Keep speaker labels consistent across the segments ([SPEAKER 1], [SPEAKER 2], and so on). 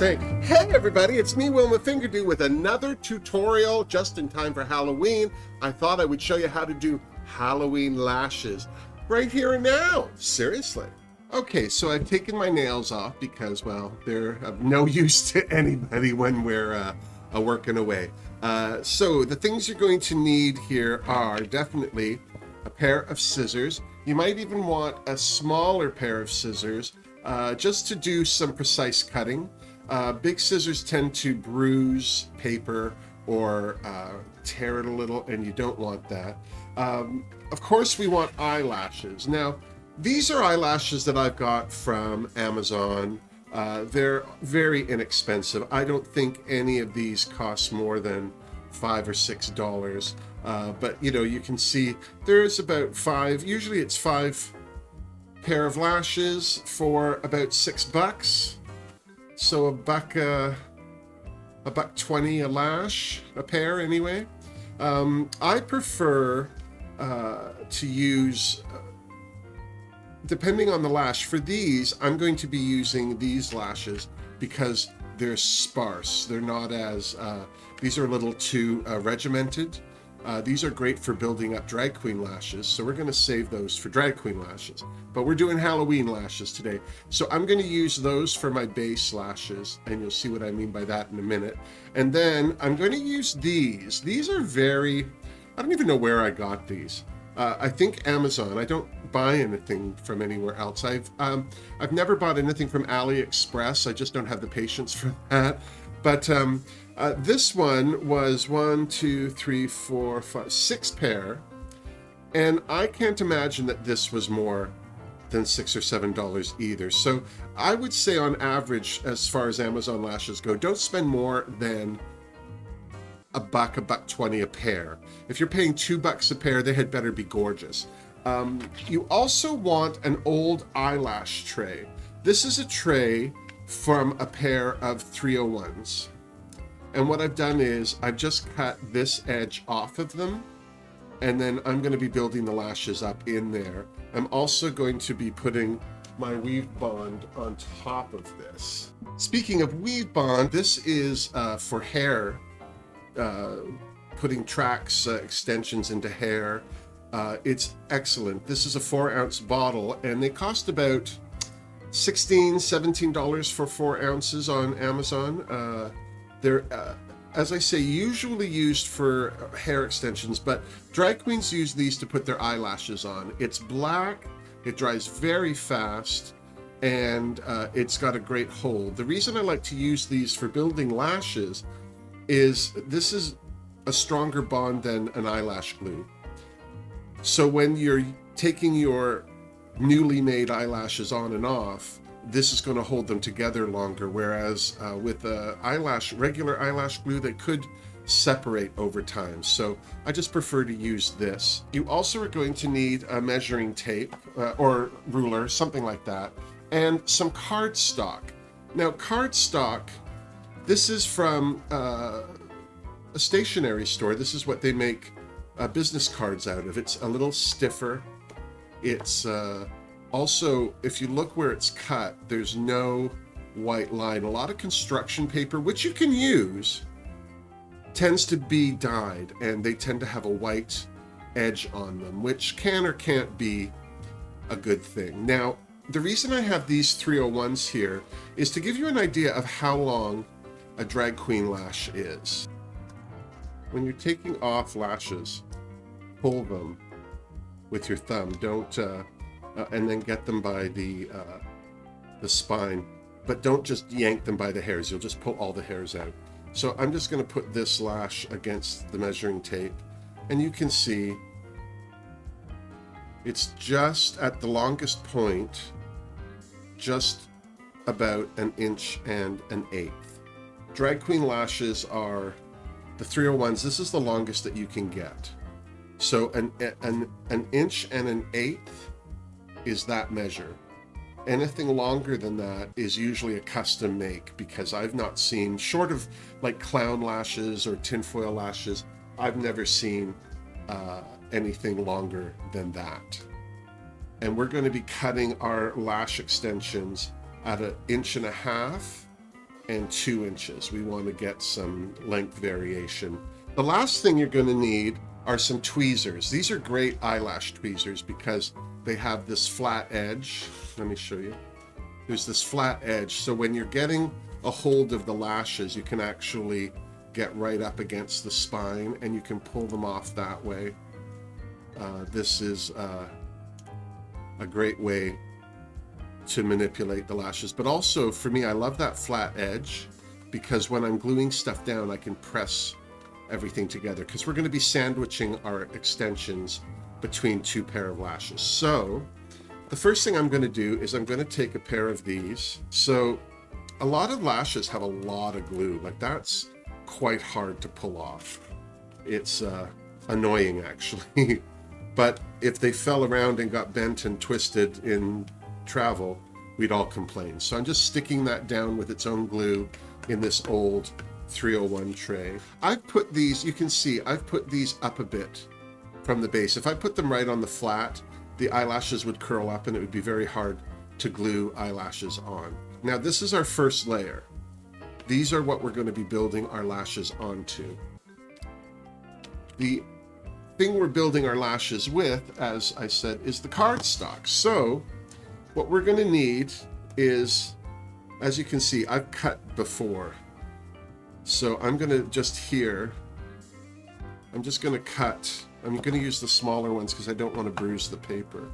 [SPEAKER 1] sake. Hey everybody, it's me, Wilma Fingerdoo, with another tutorial just in time for Halloween. I thought I would show you how to do Halloween lashes right here and now. Seriously. Okay, so I've taken my nails off because, well, they're of no use to anybody when we're working away. So the things you're going to need here are definitely a pair of scissors. You might even want a smaller pair of scissors just to do some precise cutting. Big scissors tend to bruise paper or tear it a little, and you don't want that. Of course, we want eyelashes. Now, these are eyelashes that I've got from Amazon. They're very inexpensive. I don't think any of these cost more than $5 or $6. But you know, you can see there's about usually it's 5 pair of lashes for about $6. So $1.20 a lash, a pair anyway. I prefer to use, depending on the lash, for these, I'm going to be using these lashes because they're sparse. They're not as, these are a little too regimented. These are great for building up drag queen lashes, so we're going to save those for drag queen lashes. But we're doing Halloween lashes today. So I'm going to use those for my base lashes, and you'll see what I mean by that in a minute. And then I'm going to use these. These are I don't even know where I got these. I think Amazon. I don't buy anything from anywhere else. I've never bought anything from AliExpress. I just don't have the patience for that. But this one was 6 pair, and I can't imagine that this was more than $6 or $7 either. So I would say on average, as far as Amazon lashes go, don't spend more than $1.20 a pair. If you're paying $2 a pair, they had better be gorgeous. You also want an old eyelash tray. This is a tray from a pair of 301s. And what I've done is I've just cut this edge off of them, and then I'm going to be building the lashes up in there. I'm also going to be putting my weave bond on top of this. Speaking of weave bond, this is for hair, putting tracks, extensions into hair. It's excellent. This is a 4-ounce bottle, and they cost about $16, $17 for 4 ounces on Amazon. They're, as I say, usually used for hair extensions, but drag queens use these to put their eyelashes on. It's black, it dries very fast, and it's got a great hold. The reason I like to use these for building lashes is this is a stronger bond than an eyelash glue. So when you're taking your newly made eyelashes on and off, this is going to hold them together longer, whereas with regular eyelash glue, they could separate over time. So I just prefer to use this. You also are going to need a measuring tape or ruler, something like that, and some cardstock. Now, cardstock, this is from a stationery store. This is what they make business cards out of. It's a little stiffer. It's also, if you look where it's cut, there's no white line. A lot of construction paper, which you can use, tends to be dyed, and they tend to have a white edge on them, which can or can't be a good thing. Now, the reason I have these 301s here is to give you an idea of how long a drag queen lash is. When you're taking off lashes, pull them with your thumb. Don't and then get them by the spine, but don't just yank them by the hairs. You'll just pull all the hairs out. So I'm just going to put this lash against the measuring tape, and you can see it's just at the longest point, just about 1 1/8 inches. Drag queen lashes are the 301s. This is the longest that you can get. So an 1 1/8 inches is that measure. Anything longer than that is usually a custom make, because I've not seen, short of like clown lashes or tinfoil lashes, I've never seen anything longer than that. And we're going to be cutting our lash extensions at 1.5 inches and 2 inches. We want to get some length variation. The last thing you're going to need are some tweezers. These are great eyelash tweezers because they have this flat edge. Let me show you. There's this flat edge, so when you're getting a hold of the lashes, you can actually get right up against the spine and you can pull them off that way. This is a great way to manipulate the lashes. But also for me, I love that flat edge because when I'm gluing stuff down, I can press everything together because we're going to be sandwiching our extensions between 2 pair of lashes. So the first thing I'm going to do is I'm going to take a pair of these. So a lot of lashes have a lot of glue. Like, that's quite hard to pull off. It's annoying actually. But if they fell around and got bent and twisted in travel, we'd all complain. So I'm just sticking that down with its own glue in this old 301 tray. I've put these, you can see, I've put these up a bit from the base. If I put them right on the flat, the eyelashes would curl up and it would be very hard to glue eyelashes on. Now this is our first layer. These are what we're going to be building our lashes onto. The thing we're building our lashes with, as I said, is the cardstock. So what we're going to need is, as you can see, I've cut before. So I'm going to just here, I'm just going to cut. I'm going to use the smaller ones because I don't want to bruise the paper.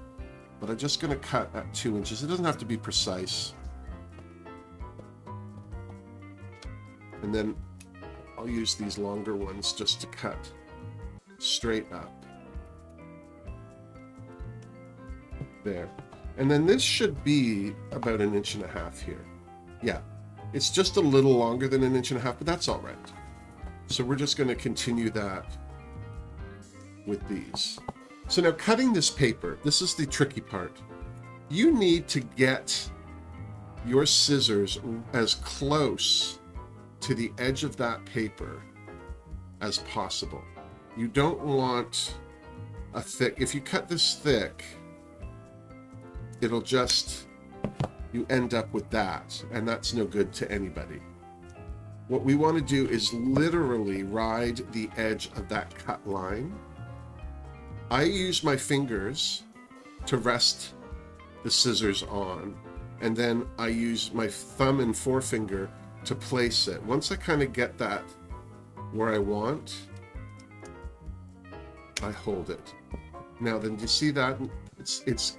[SPEAKER 1] But I'm just going to cut at 2 inches. It doesn't have to be precise. And then I'll use these longer ones just to cut straight up. There. And then this should be about 1.5 inches here. Yeah, it's just a little longer than 1.5 inches, but that's all right. So we're just going to continue that with these. So now cutting this paper, this is the tricky part. You need to get your scissors as close to the edge of that paper as possible. You don't want a thick, if you cut this thick, it'll just, you end up with that, and that's no good to anybody. What we want to do is literally ride the edge of that cut line. I use my fingers to rest the scissors on, and then I use my thumb and forefinger to place it. Once I kind of get that where I want, I hold it. Now then, do you see that? It's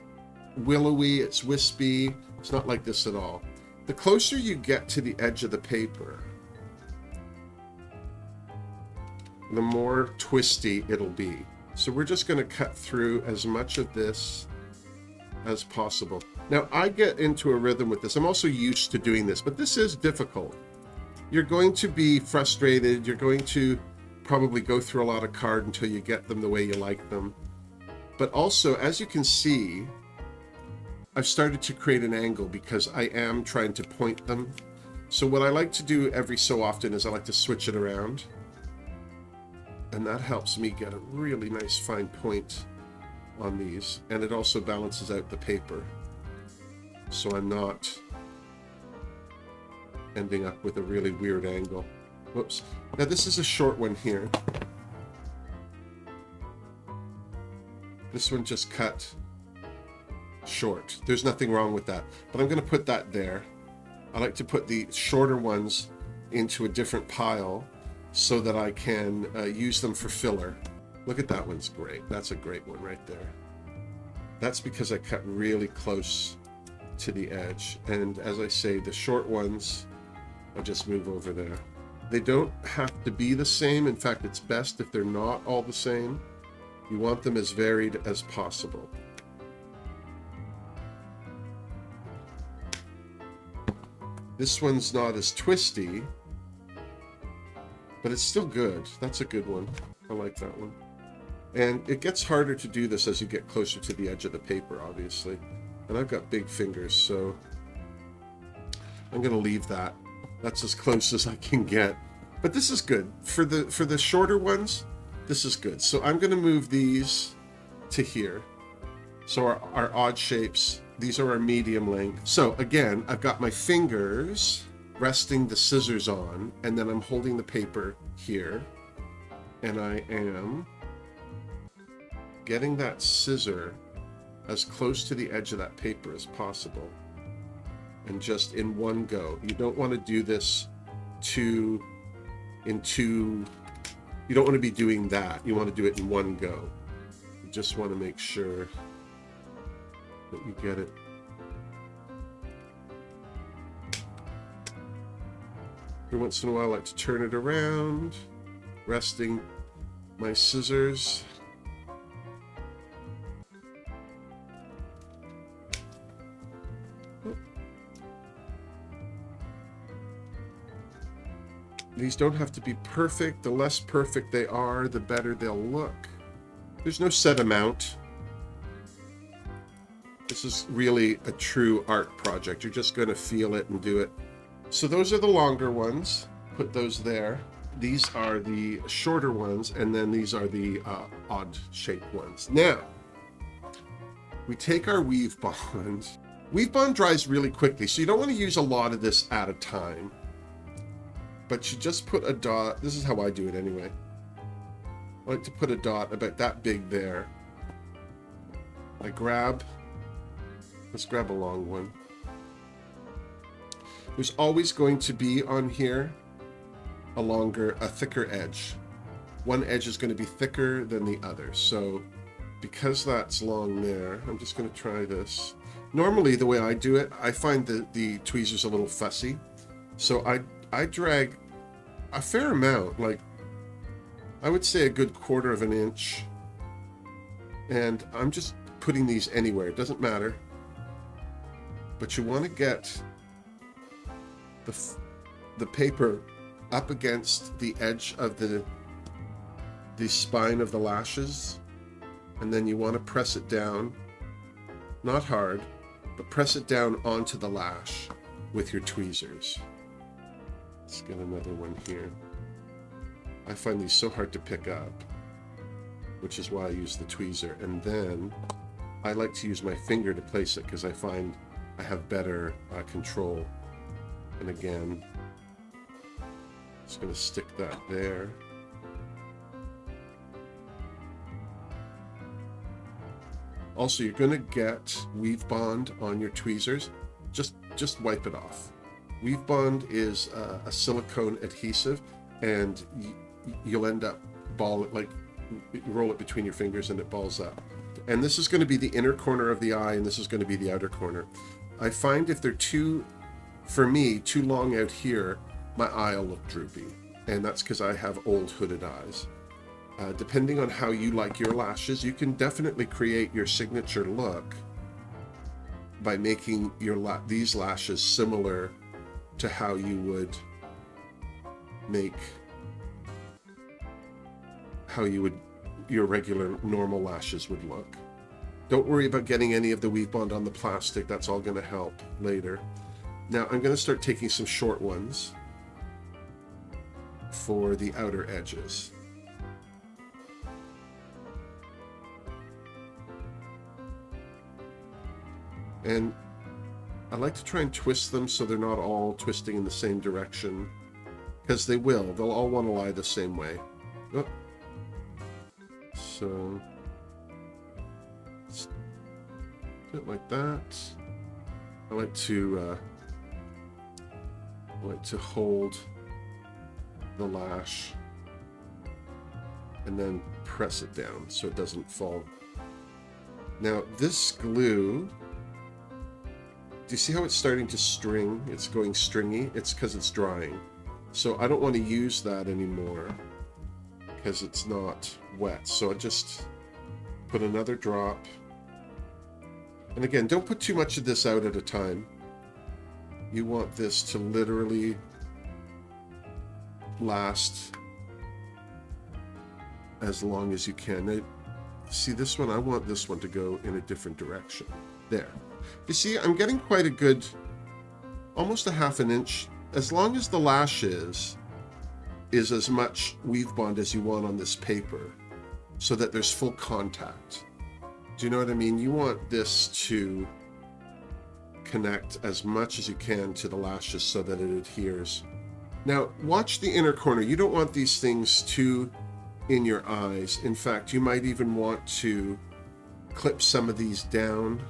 [SPEAKER 1] willowy, it's wispy. It's not like this at all. The closer you get to the edge of the paper, the more twisty it'll be. So we're just going to cut through as much of this as possible. Now I get into a rhythm with this. I'm also used to doing this, but this is difficult. You're going to be frustrated. You're going to probably go through a lot of card until you get them the way you like them. But also, as you can see, I've started to create an angle because I am trying to point them. So what I like to do every so often is I like to switch it around. And that helps me get a really nice fine point on these. And it also balances out the paper, so I'm not ending up with a really weird angle. Whoops. Now this is a short one here. This one just cut short. There's nothing wrong with that. But I'm going to put that there. I like to put the shorter ones into a different pile so that I can use them for filler. Look at that one's great. That's a great one right there. That's because I cut really close to the edge. And as I say, the short ones, I'll just move over there. They don't have to be the same. In fact, it's best if they're not all the same. You want them as varied as possible. This one's not as twisty, but it's still good. That's a good one. I like that one. And it gets harder to do this as you get closer to the edge of the paper, obviously. And I've got big fingers, so I'm going to leave that. That's as close as I can get. But this is good. For the shorter ones, this is good. So I'm going to move these to here. So our odd shapes, these are our medium length. So again, I've got my fingers resting the scissors on, and then I'm holding the paper here, and I am getting that scissor as close to the edge of that paper as possible, and just in one go. You don't want to do this you don't want to be doing that. You want to do it in one go. You just want to make sure that you get it. Every once in a while, I like to turn it around, resting my scissors. These don't have to be perfect. The less perfect they are, the better they'll look. There's no set amount. This is really a true art project. You're just going to feel it and do it. So those are the longer ones. Put those there. These are the shorter ones, and then these are the odd shaped ones. Now, we take our weave bond. Weave bond dries really quickly, so you don't want to use a lot of this at a time. But you just put a dot. This is how I do it anyway. I like to put a dot about that big there. Let's grab a long one. There's always going to be on here a thicker edge. One edge is going to be thicker than the other. So because that's long there, I'm just going to try this. Normally the way I do it, I find the tweezers a little fussy. So I drag a fair amount, like I would say a good 1/4 of an inch. And I'm just putting these anywhere. It doesn't matter. But you want to get the paper up against the edge of the spine of the lashes, and then you want to press it down, not hard, but press it down onto the lash with your tweezers. Let's get another one here. I find these so hard to pick up, which is why I use the tweezer, and then I like to use my finger to place it because I find I have better control. And again, just going to stick that there. Also, you're going to get weave bond on your tweezers. Just wipe it off. Weave bond is a silicone adhesive, and you'll end up you roll it between your fingers and it balls up. And this is going to be the inner corner of the eye, and this is going to be the outer corner. I find if they're too long out here, my eye will look droopy, and that's because I have old hooded eyes. Depending on how you like your lashes, you can definitely create your signature look by making these lashes similar to how you would make your regular normal lashes would look. Don't worry about getting any of the weave bond on the plastic. That's all going to help later. Now I'm going to start taking some short ones for the outer edges. And I like to try and twist them so they're not all twisting in the same direction, because they will. They'll all want to lie the same way. Oh. So do it like that. I like to hold the lash and then press it down so it doesn't fall. Now this glue, do you see how it's starting to string? It's going stringy. It's because it's drying. So I don't want to use that anymore because it's not wet. So I just put another drop. And again, don't put too much of this out at a time. You want this to literally last as long as you can. Now, see this one? I want this one to go in a different direction. There. You see, I'm getting quite a good, almost a ½ an inch. As long as the lash is as much weave bond as you want on this paper, so that there's full contact. Do you know what I mean? You want this to connect as much as you can to the lashes so that it adheres. Now, watch the inner corner. You don't want these things too in your eyes. In fact, you might even want to clip some of these down.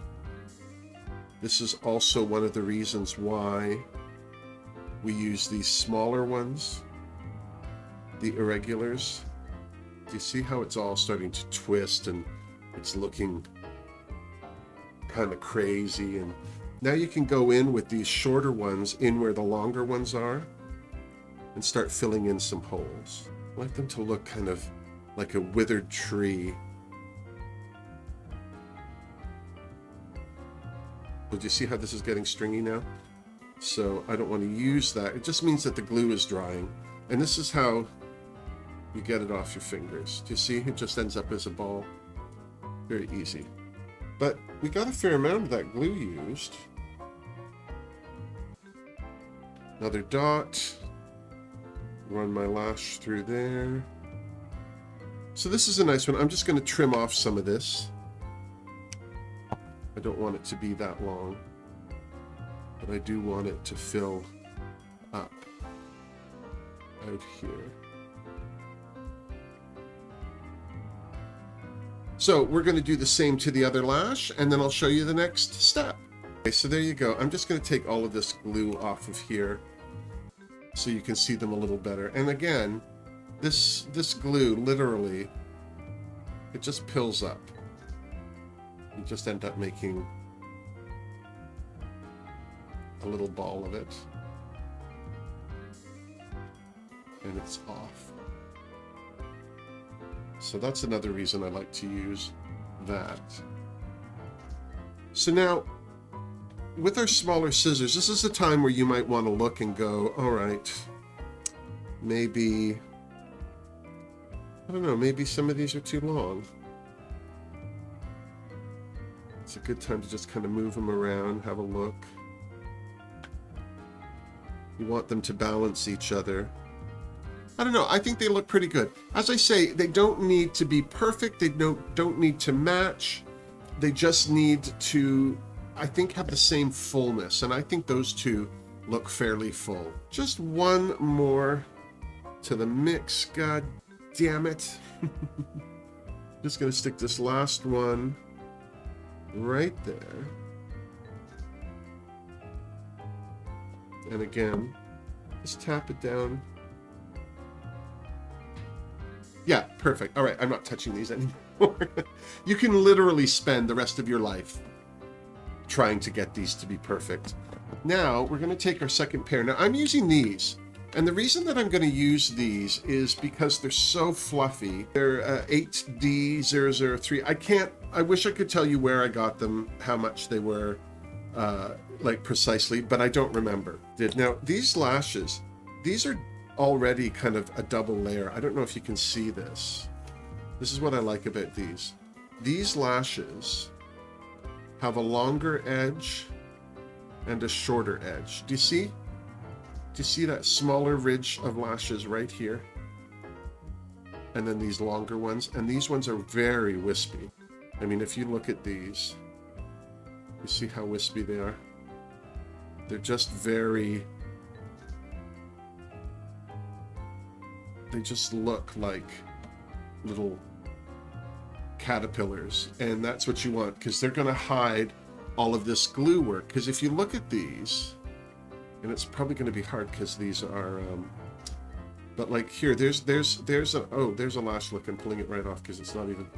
[SPEAKER 1] This is also one of the reasons why we use these smaller ones, the irregulars. Do you see how it's all starting to twist and it's looking kind of crazy? And now you can go in with these shorter ones in where the longer ones are and start filling in some holes. I like them to look kind of like a withered tree. But you see how this is getting stringy now? So I don't want to use that. It just means that the glue is drying. And this is how you get it off your fingers. Do you see? It just ends up as a ball. Very easy. But we got a fair amount of that glue used. Another dot. Run my lash through there. So this is a nice one. I'm just going to trim off some of this. I don't want it to be that long, but I do want it to fill up out here. So we're going to do the same to the other lash, and then I'll show you the next step. Okay, so there you go. I'm just going to take all of this glue off of here so you can see them a little better. And again, this glue, literally, it just pills up. You just end up making a little ball of it. And it's off. So that's another reason I like to use that. So now, with our smaller scissors, this is a time where you might want to look and go, all right, maybe, I don't know, maybe some of these are too long. It's a good time to just kind of move them around, have a look. You want them to balance each other. I don't know, I think they look pretty good. As I say, they don't need to be perfect, they don't need to match. They just need to, I think, have the same fullness, and I think those two look fairly full. Just one more to the mix, god damn it. Just gonna stick this last one right there. And again, just tap it down. Yeah, perfect. All right, I'm not touching these anymore. You can literally spend the rest of your life trying to get these to be perfect. Now, we're going to take our second pair. Now, I'm using these. And the reason that I'm going to use these is because they're so fluffy. They're 8D003. I wish I could tell you where I got them, how much they were, like precisely, but I don't remember. Now, these lashes, these are already kind of a double layer. I don't know if you can see this. This is what I like about these. These lashes have a longer edge and a shorter edge. Do you see? Do you see that smaller ridge of lashes right here? And then these longer ones. And these ones are very wispy. I mean, if you look at these, you see how wispy they are? They're just very... They just look like little caterpillars, and that's what you want, because they're going to hide all of this glue work. Because if you look at these, and it's probably going to be hard because these are, but like here, there's a lash. Look, I'm pulling it right off because it's not even.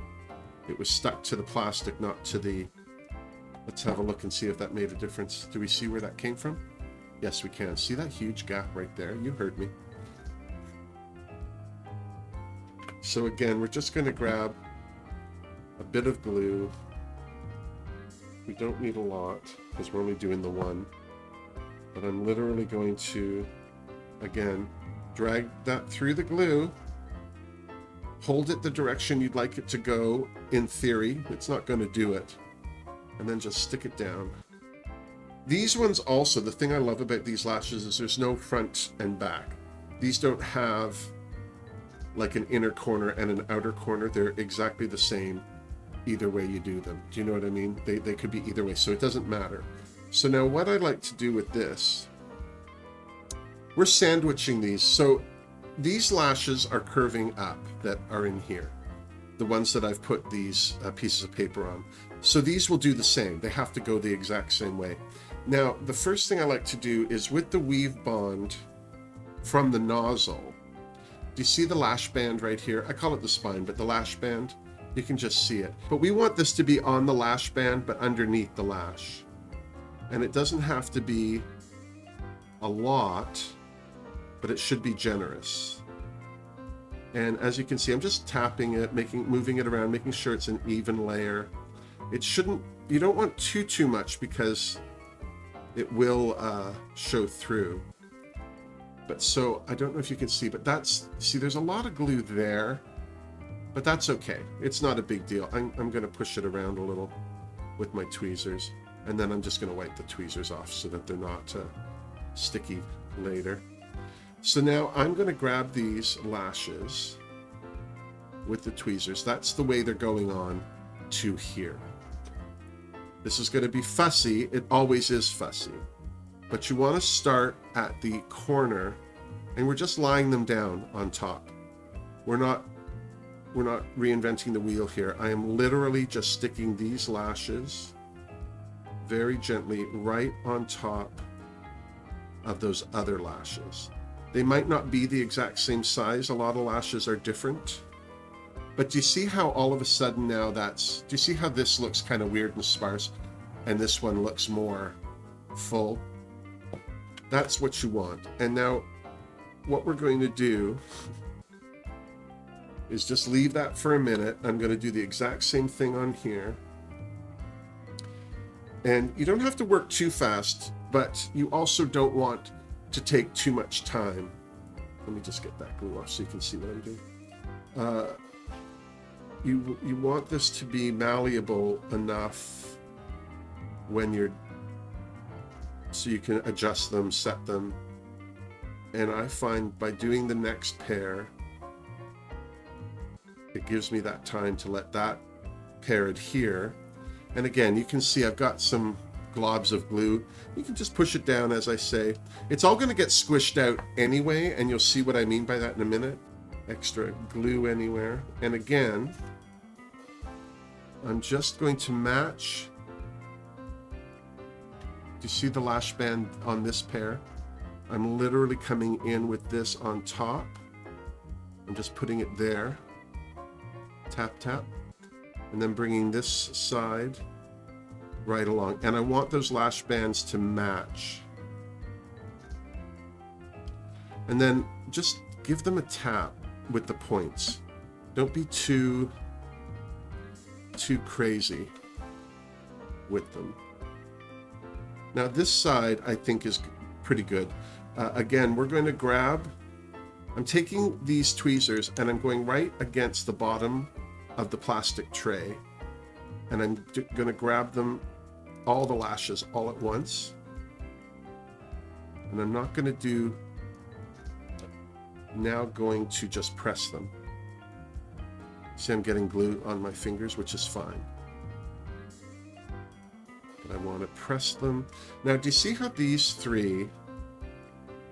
[SPEAKER 1] It was stuck to the plastic, not to the. Let's have a look and see if that made a difference. Do we see where that came from? Yes, we can. See that huge gap right there? You heard me. So again, we're just going to grab a bit of glue. We don't need a lot because we're only doing the one. But I'm literally going to, again, drag that through the glue. Hold it the direction you'd like it to go in theory. It's not going to do it. And then just stick it down. These ones also, the thing I love about these lashes is there's no front and back. These don't have like an inner corner and an outer corner. They're exactly the same either way you do them. Do you know what I mean? They could be either way, so it doesn't matter. So now what I like to do with this, we're sandwiching these. So these lashes are curving up that are in here, the ones that I've put these pieces of paper on. So these will do the same. They have to go the exact same way. Now, the first thing I like to do is with the weave bond from the nozzle, do you see the lash band right here? I call it the spine, but the lash band, you can just see it. But we want this to be on the lash band, but underneath the lash. And it doesn't have to be a lot, but it should be generous. And as you can see, I'm just tapping it, moving it around, making sure it's an even layer. It shouldn't, you don't want too much because it will show through. But so, I don't know if you can see, but see, there's a lot of glue there, but that's okay. It's not a big deal. I'm gonna push it around a little with my tweezers, and then I'm just gonna wipe the tweezers off so that they're not sticky later. So now I'm gonna grab these lashes with the tweezers. That's the way they're going on to here. This is gonna be fussy. It always is fussy. But you want to start at the corner, and we're just lying them down on top. We're not reinventing the wheel here. I am literally just sticking these lashes very gently right on top of those other lashes. They might not be the exact same size. A lot of lashes are different. But do you see how all of a sudden now do you see how this looks kind of weird and sparse, and this one looks more full? That's what you want. And now what we're going to do is just leave that for a minute. I'm going to do the exact same thing on here. And you don't have to work too fast, but you also don't want to take too much time. Let me just get that glue off so you can see what I'm doing. You want this to be malleable enough when you're, so you can adjust them, set them. And I find by doing the next pair, it gives me that time to let that pair adhere. And again, you can see I've got some globs of glue. You can just push it down, as I say. It's all going to get squished out anyway, and you'll see what I mean by that in a minute. Extra glue anywhere. And again, I'm just going to match. Do you see the lash band on this pair? I'm literally coming in with this on top. I'm just putting it there. Tap, tap. And then bringing this side right along. And I want those lash bands to match. And then just give them a tap with the points. Don't be too crazy with them. Now this side I think is pretty good. Again, we're going to grab, I'm taking these tweezers and I'm going right against the bottom of the plastic tray, and I'm going to grab them, all the lashes all at once. And I'm not going to do, now going to just press them. See, I'm getting glue on my fingers, which is fine. But I want to press them. Now, do you see how these three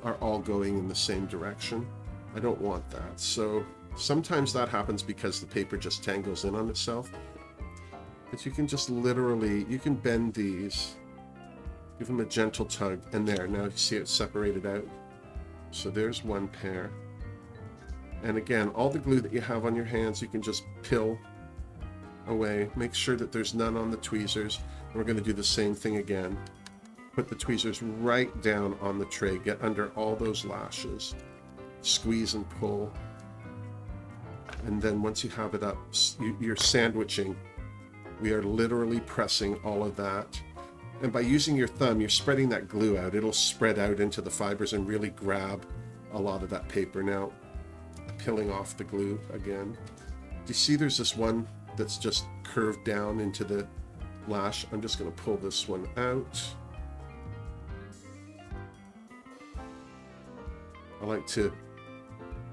[SPEAKER 1] are all going in the same direction? I don't want that. So sometimes that happens because the paper just tangles in on itself. But you can just literally, you can bend these, give them a gentle tug, and there, now you see it separated out. So there's one pair. And again, all the glue that you have on your hands, you can just peel away. Make sure that there's none on the tweezers. And we're going to do the same thing again. Put the tweezers right down on the tray. Get under all those lashes. Squeeze and pull. And then once you have it up, you're sandwiching. We are literally pressing all of that. And by using your thumb, you're spreading that glue out. It'll spread out into the fibers and really grab a lot of that paper. Now, peeling off the glue again. Do you see there's this one that's just curved down into the lash? I'm just going to pull this one out. I like to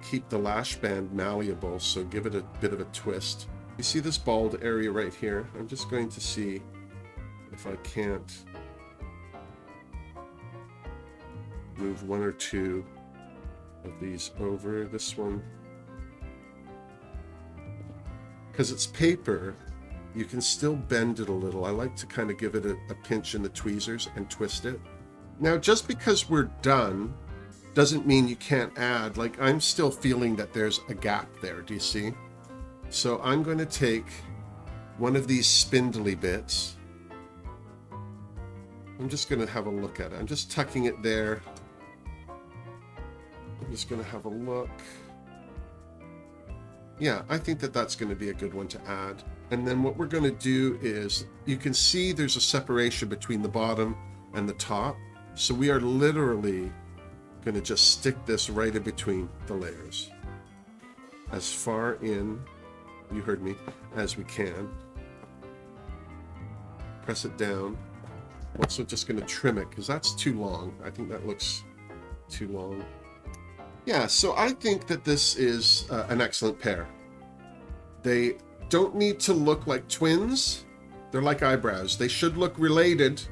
[SPEAKER 1] keep the lash band malleable, so give it a bit of a twist. You see this bald area right here? I'm just going to see if I can't move one or two of these over. This one, because it's paper, you can still bend it a little. I like to kind of give it a pinch in the tweezers and twist it. Now, just because we're done doesn't mean you can't add. Like, I'm still feeling that there's a gap there. Do you see? So I'm going to take one of these spindly bits. I'm just going to have a look at it. I'm just tucking it there. I'm just going to have a look. Yeah, I think that that's going to be a good one to add. And then what we're going to do is, you can see there's a separation between the bottom and the top. So we are literally going to just stick this right in between the layers, as far in, you heard me, as we can. Press it down. I'm also just going to trim it because that's too long. I think that looks too long. Yeah, so I think that this is an excellent pair. They don't need to look like twins. They're like eyebrows. They should look related,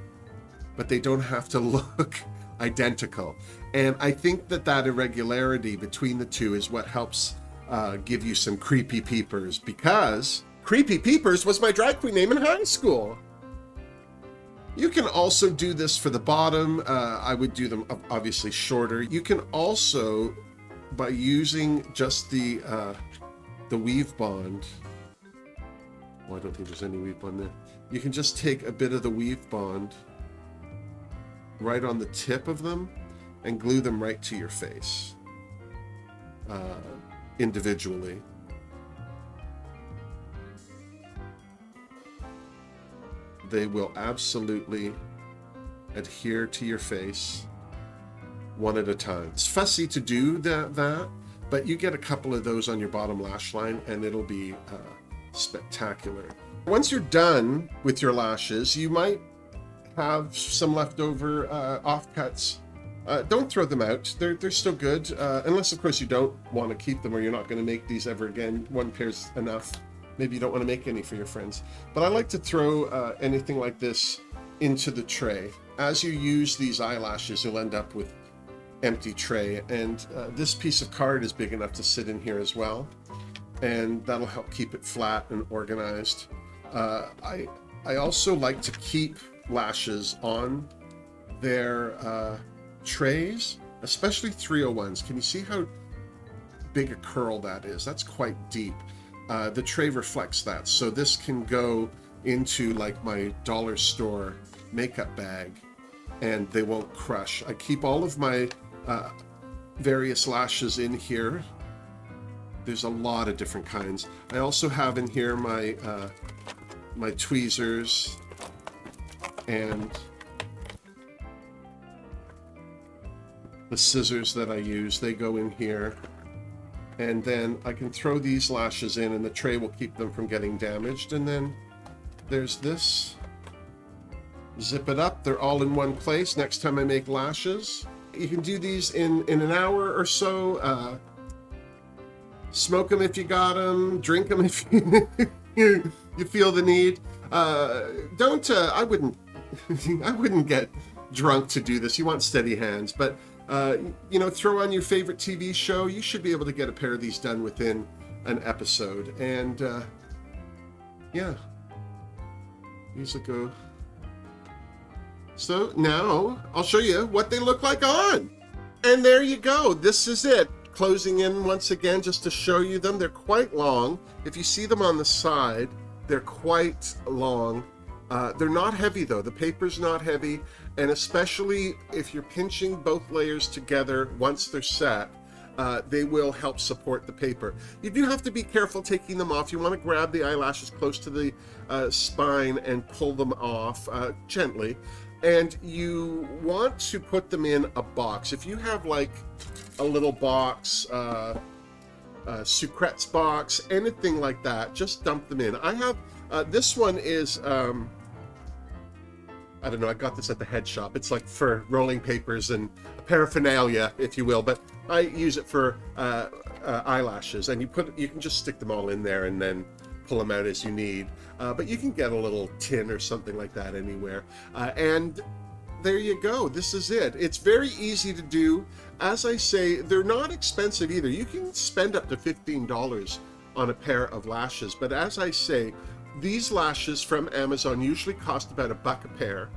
[SPEAKER 1] but they don't have to look identical. And I think that that irregularity between the two is what helps give you some creepy peepers, because Creepy Peepers was my drag queen name in high school. You can also do this for the bottom. I would do them obviously shorter. You can also, by using just the weave bond, well, I don't think there's any weave bond there. You can just take a bit of the weave bond right on the tip of them and glue them right to your face individually. They will absolutely adhere to your face one at a time. It's fussy to do that, but you get a couple of those on your bottom lash line and it'll be spectacular. Once you're done with your lashes, you might have some leftover offcuts. Don't throw them out. They're still good, unless of course you don't want to keep them or you're not going to make these ever again. One pair's enough. Maybe you don't want to make any for your friends. But I like to throw anything like this into the tray. As you use these eyelashes, you'll end up with empty tray. And this piece of card is big enough to sit in here as well. And that'll help keep it flat and organized. I also like to keep lashes on their trays, especially 301s. Can you see how big a curl that is? That's quite deep. The tray reflects that, so this can go into like my dollar store makeup bag and they won't crush. I keep all of my various lashes in here. There's a lot of different kinds. I also have in here my my tweezers and the scissors that I use. They go in here. And then I can throw these lashes in and the tray will keep them from getting damaged. And then there's this. Zip it up. They're all in one place. Next time I make lashes, you can do these in an hour or so. Smoke them if you got them. Drink them if you feel the need. I wouldn't get drunk to do this. You want steady hands, but throw on your favorite TV show. You should be able to get a pair of these done within an episode. And yeah, these will go. So now I'll show you what they look like on. And there you go. This is it. Closing in once again just to show you them. They're quite long. If you see them on the side, they're quite long. They're not heavy though. The paper's not heavy. And especially if you're pinching both layers together once they're set, they will help support the paper. You do have to be careful taking them off. You want to grab the eyelashes close to the spine and pull them off gently. And you want to put them in a box. If you have like a little box, Sucrette's box, anything like that, just dump them in. I have, this one is, I don't know, I got this at the head shop. It's like for rolling papers and paraphernalia, if you will, but I use it for eyelashes. And you can just stick them all in there and then pull them out as you need. But you can get a little tin or something like that anywhere. And there you go. This is it. It's very easy to do. As I say, they're not expensive either. You can spend up to $15 on a pair of lashes. But as I say, these lashes from Amazon usually cost about $1 a pair.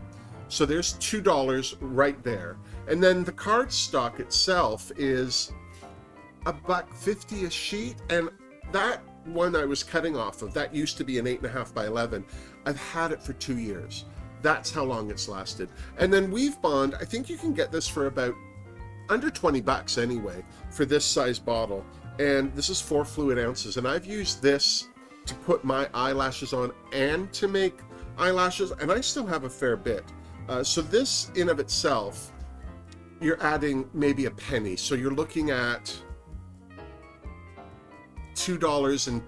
[SPEAKER 1] So there's $2 right there. And then the cardstock itself is $1.50 a sheet. And that one I was cutting off of, that used to be an 8.5 by 11. I've had it for 2 years. That's how long it's lasted. And then Weave Bond, I think you can get this for about under 20 bucks anyway for this size bottle. And this is 4 fluid ounces. And I've used this to put my eyelashes on and to make eyelashes, and I still have a fair bit. So this in of itself, you're adding maybe a penny. So you're looking at $2.05.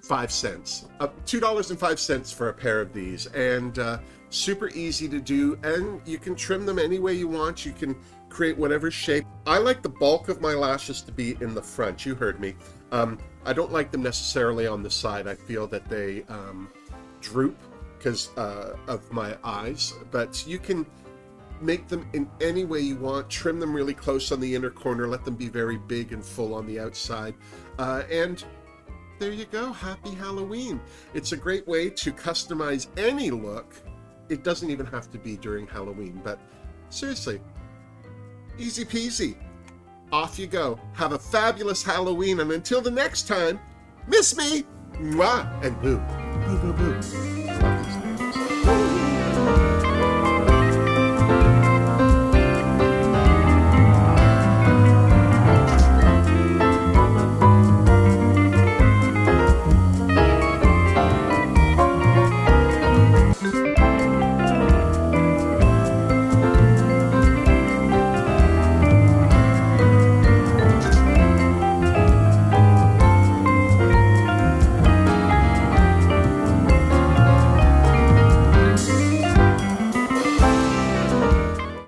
[SPEAKER 1] $2.05 for a pair of these, and super easy to do, and you can trim them any way you want. You can create whatever shape. I like the bulk of my lashes to be in the front. You heard me. I don't like them necessarily on the side. I feel that they droop because of my eyes, but you can make them in any way you want. Trim them really close on the inner corner, let them be very big and full on the outside, and there you go. Happy Halloween. It's a great way to customize any look. It doesn't even have to be during Halloween, but seriously, easy peasy. Off you go. Have a fabulous Halloween, and until the next time, miss me, mwah, and boo. Boo, boo, boo.